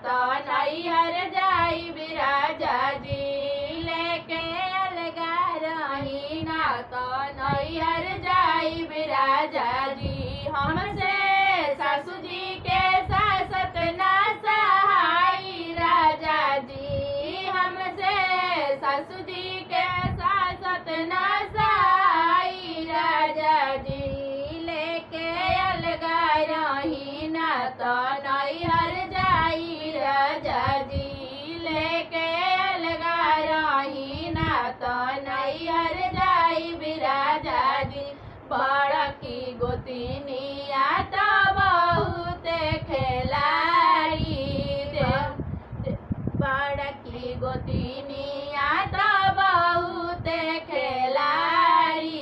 तो नैहर जाई राजा जी लेके अलगा रही ना तो नैहर जाई राजा जी। हमसे सासू जी के सासत ना सहाई राजा जी हमसे सासू जी के सासत ना सहाई राजा जी लेके अलगा रही ना तो नैहर जाई राजा जी लेके अलगा रही ना तो नैहर जाई राजा जी। बड़ा की गोतिनिया तो बहुत खिलाड़ी बड़ा की गोतिनिया तो बहुत खिलाड़ी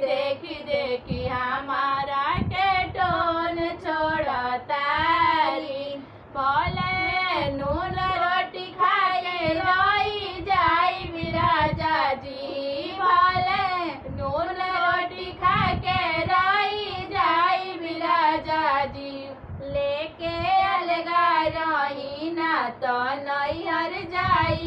देखी देखी हमारा के टोन छोड़तारी बोले नून रोटी खाए रोई जाई राजा जी बोले नून रोटी खा के रोई जाई राजा जी लेके अलगा रही ना तो नैहर जाई